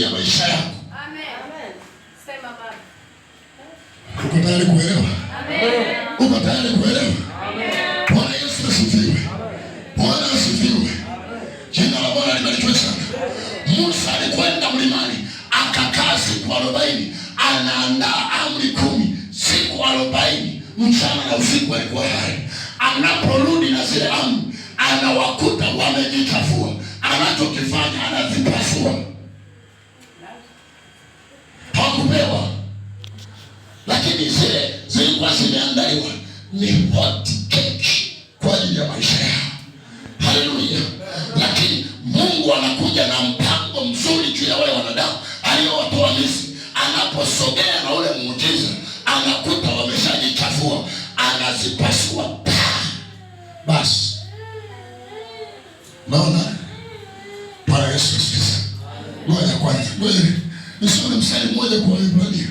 ya maisha yako. Amen. Sema Baba. Uko tayari kuelewa? Amen. Uko tayari kuelewa? Amen. Bwana Yesu asifiwe. Bwana asifiwe. Jina la Bwana libarikiwe sana. Musa alikwenda mlimani akakaa siku 40, anaandaa amri 10. Siku 40 mchana na usiku alikuwa hai. Anaporudi na zile amri anawakuta wamejichafua. Anachokifanya anazipasua. Hakupewa, lakini zile zilikuwa zimeandaliwa ni hot cake kwa ajili ya maisha yao. Haleluya. Lakini Mungu anakuja na mpango mzuri juu ya wale wanadamu aliyowatoa Misri. Anaposogea na ule muujiza anakuta wameshajichafua, anazipasua. Basi naona Bwana Yesu asifiwe. Ngoja kwanza, ngoja nisome mstari mmoja kwa Waebrania.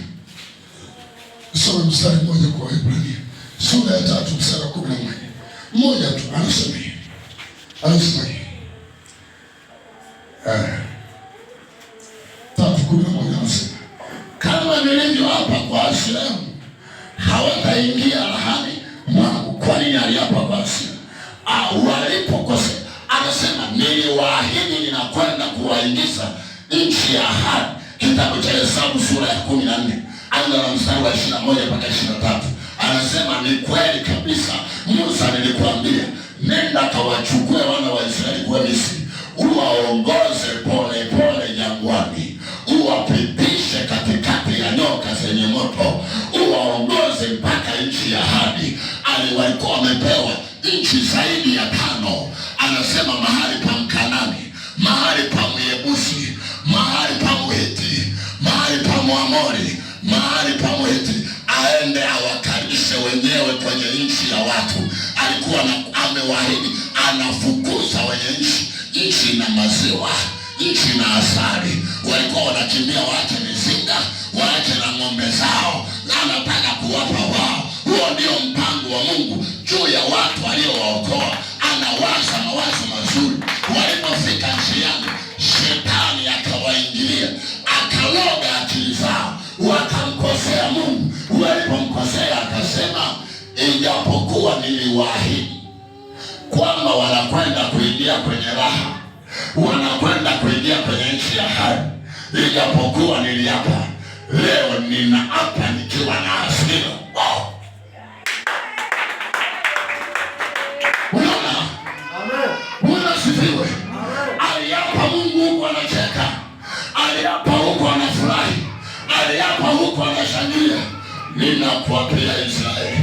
Nisome mstari mmoja kwa Waebrania sura ya 3 mstari wa 11. Mmoja tu anasema hivi. Anasema hivi. 3:11 anasema, kama nilivyo hapa kwa hasira yangu hawataingia rahani mwangu. Kwa nini aliapa kwa hasira? Walipokosea anasema niliwaahidi ninakwenda kuwaingiza nchi ya ahadi. Kitabu cha Hesabu sura ya 14 anza na mstari wa 21 mpaka 23. Anasema ni kweli kabisa, Musa nilikwambia nenda kawachukue wana wa Israeli kwa Misri, uwaongoze pole pole jangwani, uwapitishe katikati ya nyoka zenye moto, uwaongoze mpaka nchi ya ahadi. Walikuwa wamepewa nchi zaidi ya 5. Anasema mahali pa Mkanani, mahali pa Myebusi, mahali pa Mhiti, mahali pa Mwamori, mahali pa Mhiti, aende awakalishe wenyewe kwenye nchi ya watu. Alikuwa amewaahidi anafukuza wenye nchi na maziwa, nchi na asali. Walikuwa wanakimbia waache mizinga, waache na ng'ombe zao, na anataka kuwapa wao. Huo ndio mpango wa Mungu juu ya watu aliowaokoa. Anawaza mawazo mazuri. Walipofika njiani, shetani akawaingilia, akaloga akili zao, wakamkosea Mungu. Walipomkosea akasema, ijapokuwa niliwaahidi kwamba wanakwenda kuingia kwenye raha, wanakwenda kuingia kwenye nchi ya ahadi, ijapokuwa niliapa, leo ninaapa nikiwa na hasira. Wow. Unaona? Amen. Bwana asifiwe. Aliapa Mungu huko anacheka, aliapa huko anafurahi, aliapa huko anashangilia. Ninakuapia Israeli,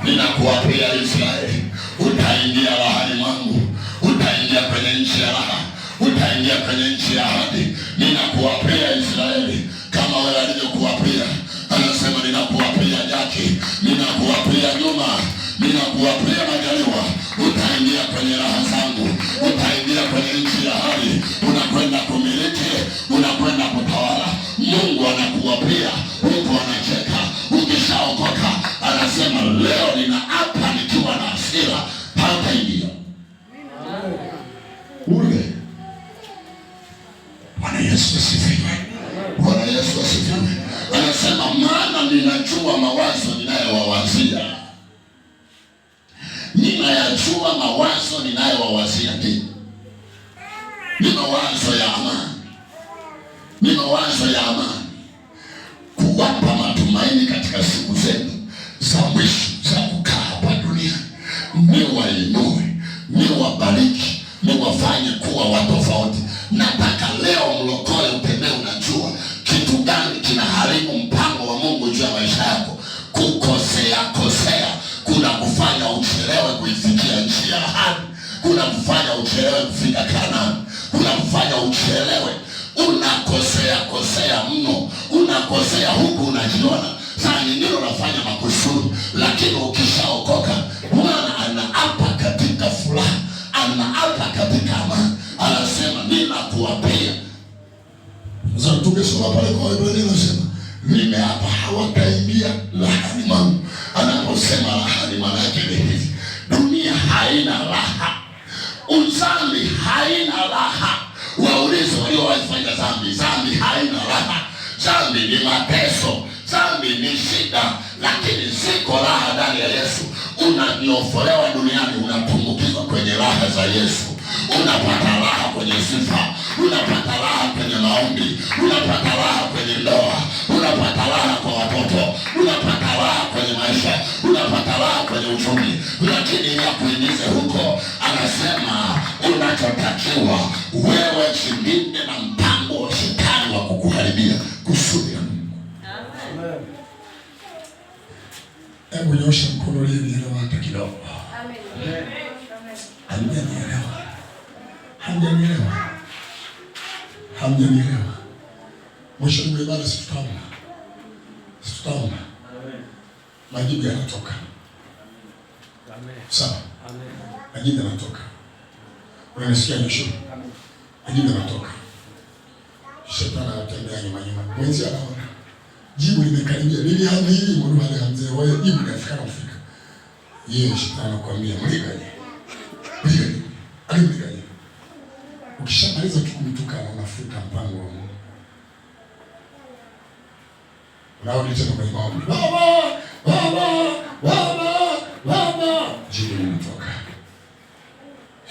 ninakuapia Israeli, utaingia rahani mwangu, utaingia kwenye nchi ya raha, utaingia kwenye nchi ya ahadi. Ninakuapia Israeli kama wewe alivyokuapia. Anasema ninakuapia Jaki, ninakuapia Juma, ninakuapia Majaliwa, utaingia kwenye raha zangu, utaingia kwenye nchi ya ahadi. Unakwenda kumiliki, unakwenda kutawala. Mungu anakuapia huko anacheka. Ukishaokoka anasema leo ninaapa nikiwa na hasira, hautaingia ule. Bwana Yesu asifiwe. Bwana Yesu asifiwe. Anasema maana ninajua mawazo ninayowawazia. Ninayajua mawazo ninayowawazia ni mawazo ya amani, ni mawazo ya amani, kuwapa matumaini katika siku zenu za mwisho za kukaa hapa duniani. Niwainue, niwabariki, niwafanye kuwa watofauti. Nataka leo mlokole utembee unajua kitu gani kinaharibu mpango wa Mungu juu ya maisha yako. Kukosea kuna kufanya uchelewe kuifikia nchi ya ahadi, kuna kufanya uchelewe kufika Kanaani, kuna kufanya uchelewe. Unakosea mno, unakosea huku unajiona saa nyingine unafanya makusudi, lakini ukishaokoka Bwana anaapa katika furaha, anaapa katika amani. Anasema ninakuapia. Sasa tukisoma pale kwa Waebrania anasema nimeapa hawataingia rahani mwangu. Anaposema rahani maana yake ni hivi: dunia haina raha, uzambi haina raha. Waulize waliowaifanya dhambi haina raha. dhambi ni mateso, dhambi ni shida, lakini ziko raha ndani ya Yesu. Unanyofolewa duniani, unatumbukizwa kwenye raha za Yesu. Unapata raha kwenye sifa, unapata raha kwenye maombi, unapata raha kwenye ndoa, unapata raha kwa watoto, unapata raha kwenye maisha, unapata raha kwenye uchumi. Lakini ya kuingize huko, anasema unachotakiwa wewe shindinde na mpango wa shetani wa kukuharibia kusudi ya Mungu. Amen. Hebu nyosha mkono ili nielewe hata kidogo. Amen. Hamjanielewa. Hamjanielewa. Hamjanielewa. Mwisho wa ibada situtaomba. Situtaomba. Amen. Majibu yanatoka. Amen. Sawa. Amen. Majibu yanatoka. Unanisikia mwisho? Amen. Majibu yanatoka. Shetani anatembea nyuma nyuma. Mwenzi anaona. Jibu limekaribia. Lilianza hivi mbona alianza wewe jibu linafika na kufika. Yeye shetani anakuambia mlikaje. Mlikaje. Alimlikaje. Ukishamaliza tu kumtukana unafuta mpango wa Mungu. Unarudi tena kwenye maombi. Baba. Jibu linatoka.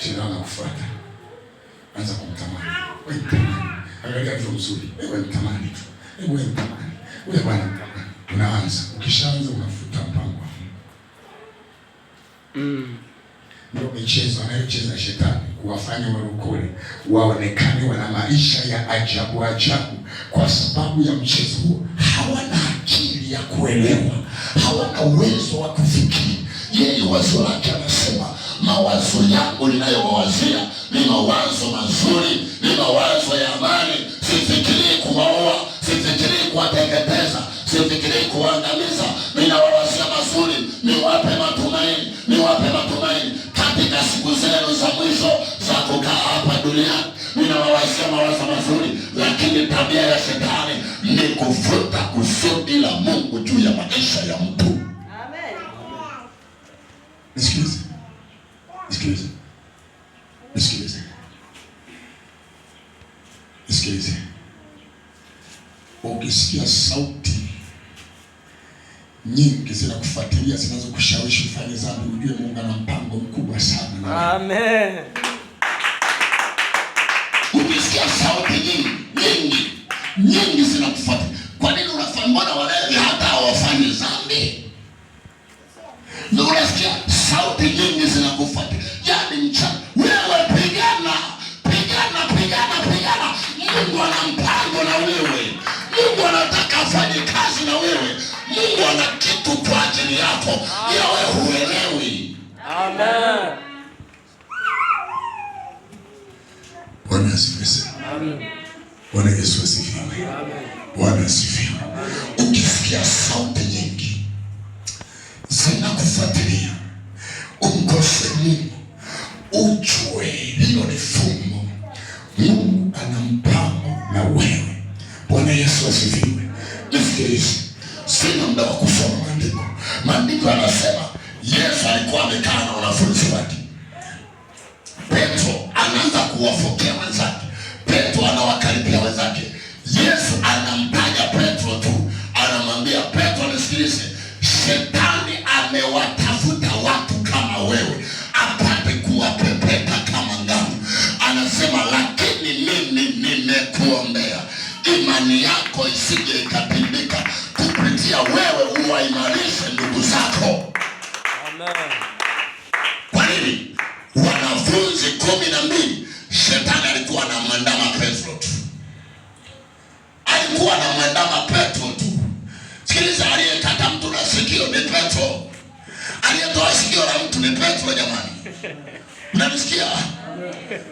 Shetani anakufuata. Anza kumtamani. Wewe mtamani. Angalia vile mzuri. Wewe mtamani tu. Wewe mtamani. Wewe bwana mtamani. Unaanza. Ukishaanza unafuta mpango wa Mungu. Ndio michezo anayocheza shetani, kuwafanya warokole waonekane wana maisha ya ajabu ajabu. Kwa sababu ya mchezo huo, hawana akili ya kuelewa, hawana uwezo wa kufikiri. Yeye wazo lake anasema, mawazo yangu ninayowazia ni mawazo mazuri, ni mawazo ya amani. Sifikirii kuwaoa, sifikirii kuwateketeza, sifikirii kuangamiza. Ninawawazia mazuri, niwape matumaini, niwape matumaini katika siku zenu za mwisho za kukaa hapa duniani. Ninawawazia mawazo mazuri, lakini tabia ya shetani ni kufuta kusudi la Mungu juu ya maisha ya mtu. Amen. Nisikilize. Nisikilize. Nisikilize. Nisikilize. Ukisikia sauti nyingi zinakufuatilia zinazokushawishi ufanye dhambi, ujue Mungu ana mpango mkubwa sana. Amen. Ukisikia sauti nyingi zinakufuatilia, kwa nini unafanya? Mbona wale hata hawafanyi dhambi? Ndio unasikia sauti nyingi zinakufuatilia. Yaani mchana wewe pigana. Mungu ana mpango na wewe. Mungu anataka afanye kazi na wewe. Mungu ana kitu kwa ajili yako, ila wewe huelewi. Amen. Bwana asifiwe. Amen. Bwana Yesu asifiwe. Amen. Bwana asifiwe. Ukisikia sauti nyingi zinakufuatilia, umkose Mungu, ujue hilo ni fungu. Mungu ana mpango na wewe. Bwana Yesu asifiwe. Nisikilize. Sina muda wa kusoma maandiko. Maandiko yanasema Yesu alikuwa amekaa na wanafunzi wake. Petro anaanza kuwafokea wenzake. Petro anawakaribia wenzake. Yesu anamtaja Petro tu. Anamwambia Petro, nisikilize. Shetani amewatafuta watu kama wewe, apate kuwapepeta kama ngano. Anasema lakini mimi nimekuombea imani yako isije ikapindika. Kupitia wewe uwaimarishe ndugu zako. Amen. Kwa nini? Wanafunzi 12, shetani alikuwa anamwandama Petro tu. Alikuwa anamwandama Petro tu. Sikiliza, aliyekata mtu na sikio ni Petro. Aliyetoa sikio la mtu ni Petro jamani. Mnanisikia?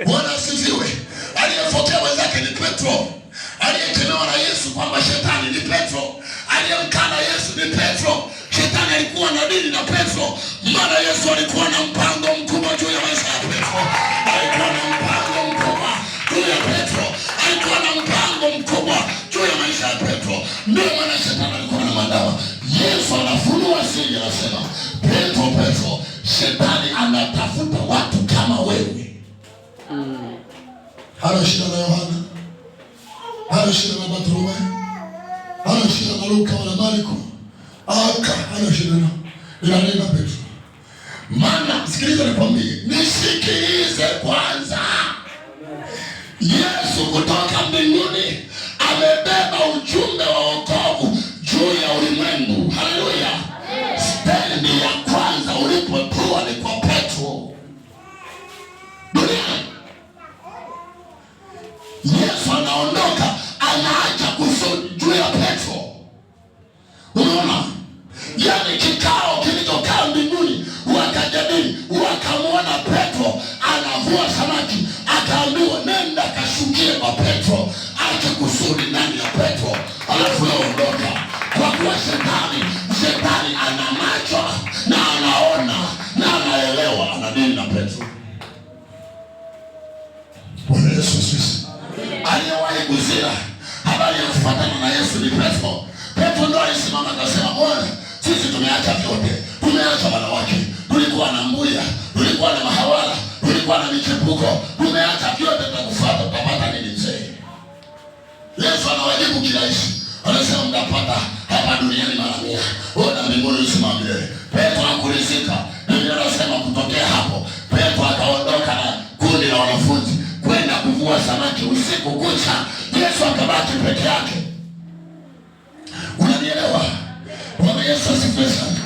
Bwana asifiwe. Aliyefokea wenzake ni Petro. Aliyekemewa na Yesu kwamba shetani ni Petro. Aliyemkana Yesu ni Petro. Shetani alikuwa na dini na Petro, maana Yesu alikuwa na mpango mkubwa juu ya maisha ya Petro. Alikuwa na mpango mkubwa juu ya Petro. Alikuwa na mpango mkubwa juu ya maisha ya Petro. Ndio maana shetani alikuwa na madawa. Yesu anafunua siri, anasema Petro, shetani anatafuta watu kama wewe. Hana shida na Yohana. Hana shida na Bartholomayo. Luka wala Marko, ana shida nao, inanena Petro. Maana sikiliza nikwambie, nisikilize kwanza. Yesu kutoka mbinguni amebeba ujumbe wa wokovu juu ya ulimwengu. Haleluya. Stendi ya kwanza ulipotua ni kwa Petro. Dunia. Yesu anaondoka, anaacha kusudi juu ya Petro. Unaona? Yaani kikao kilichokaa mbinguni, wakajadili, wakamwona Petro anavua samaki, akaambiwa nenda kashukie kwa Petro, acha kusudi ndani ya Petro, alafu yaondoka. Kwa kuwa shetani ana macho na anaona na anaelewa, anadili na Petro. Bwana Yesu sisi. Aliyewahi kuzira habari ya kufuatana na Yesu ni Petro. Petro ndo alisimama akasema, Bwana, sisi tumeacha vyote. Tumeacha wanawake, tulikuwa na mbuya, tulikuwa na mahawala, tulikuwa na michepuko, tumeacha vyote, tutakufuata. Tutapata nini mzee? Yesu anawajibu kirahisi, anasema mtapata hapa duniani mara 100, na mbinguni usimamie. Petro hakuridhika. Biblia inasema kutokea hapo Petro akaondoka na kundi la wanafunzi kwenda kuvua samaki usiku kucha. Yesu akabaki peke yake. Unanielewa? Bwana Yesu asifiwe sana.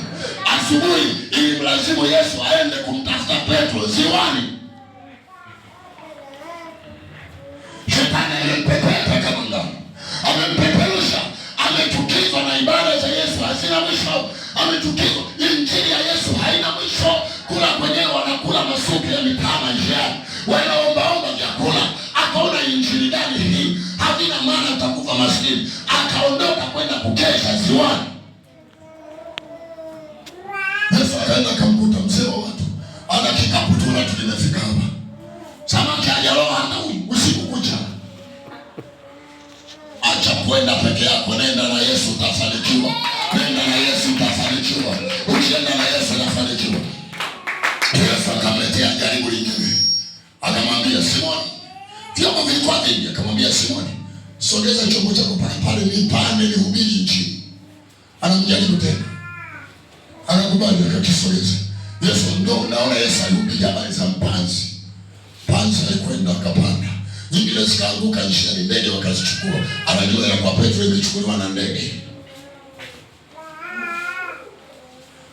Asubuhi ilimlazimu Yesu aende kumtafuta Petro ziwani. Shetani alimpepeta kama ngano, amempeperusha, amechukizwa na ibada za Yesu hazina mwisho, amechukizwa. Injili ya Yesu haina mwisho. Kula kwenyewe wanakula masupu ya mitama njiani, wanaombaomba vyakula. Akaona injili gani hii? Havina maana, utakufa maskini. Akaondoka kwenda kukesha ziwani. Yesu akaenda akamkuta mzee wa watu, ana kikapu tu na tumefika hapa. Samaki hajaloa hata usiku kucha. Acha kwenda peke yako, nenda na Yesu utafanikiwa. Nenda na Yesu utafanikiwa. Ukienda na Yesu utafanikiwa. Yesu akamletea jaribu lingine. Akamwambia Simoni, vyombo vilikuwa vingi. Akamwambia Simoni, sogeza chombo chako pale nipande nihubiri injili. Anamjaribu tena. Anakubali akakisogeza. Yesu ndo unaona Yesu alihubiri habari za mpanzi. Panzi alikwenda akapanda. Nyingine zikaanguka njiani, ndege wakazichukua. Anajua ya kwa Petro imechukuliwa na ndege.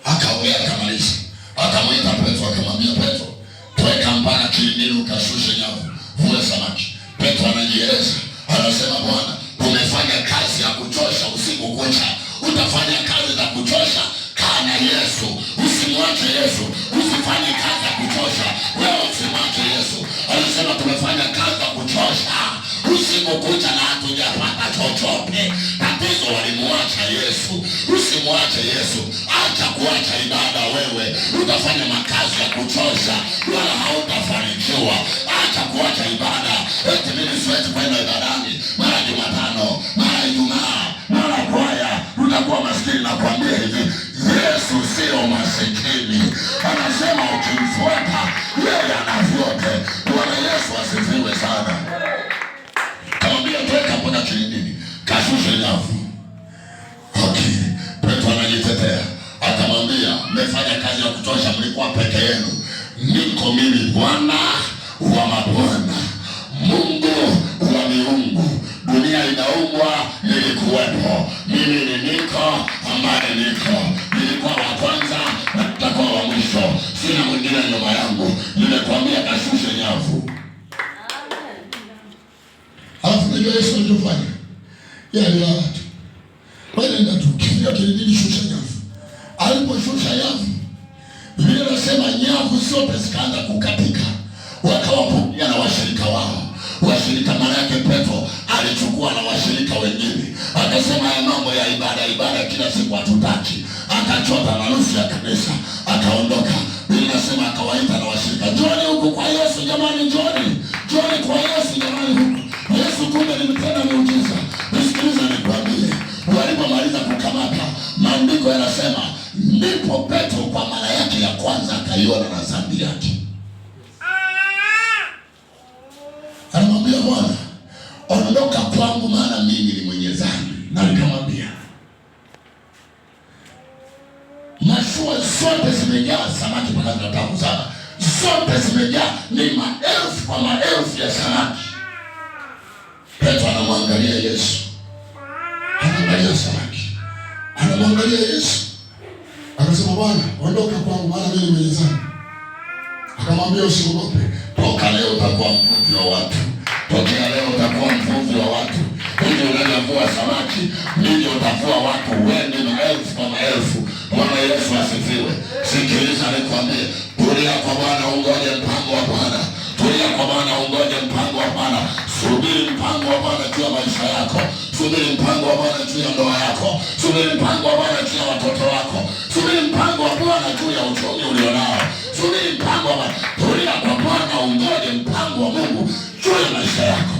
Akaongea akamaliza. Akamwita Petro akamwambia Petro, tweka mpaka kilindini ukashushe nyavu, vue samaki. Petro anajieleza. Anasema, Bwana, umefanya kazi ya kuchosha usiku kucha. Utafanya kazi za kuchosha, kaa na Yesu. Usimwache Yesu. Usifanye kazi ya kuchosha. Wewe usimwache Yesu. Anasema tumefanya kazi ya kuchosha usiku kucha na hatujapata chochote. Tatizo walimwacha Yesu. Usimwache Yesu. Acha kuacha ibada wewe. Utafanya makazi ya kuchosha wala hautafanikiwa. Acha kuacha ibada. Eti mimi siwezi kwenda ibadani mara Jumatano, mara Ijumaa, mara kwaya. Utakuwa maskini. Na kuambia hivi, Yesu sio masikini. Anasema ukimfuata yeye ana vyote. Bwana Yesu asifiwe sana. Kamwambia tweka mpaka kilindini, kashushe nyavu. Okay. Petro anajitetea. Akamwambia, mmefanya kazi ya kutosha, mlikuwa peke yenu. Niko mimi Bwana wa mabwana, Mungu wa miungu. Dunia inaumbwa, nilikuwepo. Mimi ni niko ambaye niko. Nilikuwa wa kwanza na nitakuwa wa mwisho. Sina mwingine nyuma yangu. Nimekuambia kashushe nyavu. Alafu najua Yesu alichofanya. Yeye alilala tu. Wewe nenda tu kifika kilindini, shusha nyavu. Aliposhusha nyavu, Biblia inasema nyavu zote zikaanza kukatika. Wakawapungia na washirika wao. Washirika maana yake Petro alichukua na washirika wengine. Akasema ya mambo ya ibada kila siku hatutaki. Akachota na nusu ya kanisa. Akaondoka. Biblia inasema akawaita na washirika, njoni huku kwa Yesu jamani, njoni. Njoni kwa Yesu jamani huku. Yesu kumbe alimtenda miujiza. Nisikilize nikwambie. Walipomaliza kukamata, maandiko yanasema ndipo Petro kwa mara yake ya kwanza akaiona na dhambi yake. Anamwambia, Bwana, ondoka kwangu maana mimi ni mwenye dhambi. Na nikamwambia, zimejaa, ni maelfu kwa maelfu ya samaki. Petro anamwangalia Yesu, anaangalia samaki, anamwangalia Yesu, akasema, Bwana, ondoka kwangu, maana mimi ni mwenye dhambi. Akamwambia, usiogope, toka leo utakuwa mvuvi wa watu. Tokea leo utakuwa mvuvi wa watu. Ndivyo unavyovua samaki, ndivyo utavua watu wengi, maelfu kwa maelfu. Bwana Yesu asifiwe. Sikiliza nikwambie, tulia kwa Bwana, ungoje mpango wa Bwana. Tulia kwa Bwana, ungoje mpango wa Bwana. Subiri mpango wa Bwana juu ya maisha yako. Subiri mpango wa Bwana juu ya ndoa yako. Subiri mpango wa Bwana juu ya watoto wako. Subiri mpango wa Bwana juu ya uchumi ulionao. Subiri mpango wa Bwana. Tulia kwa Bwana, ungoje mpango wa Mungu juu ya maisha yako.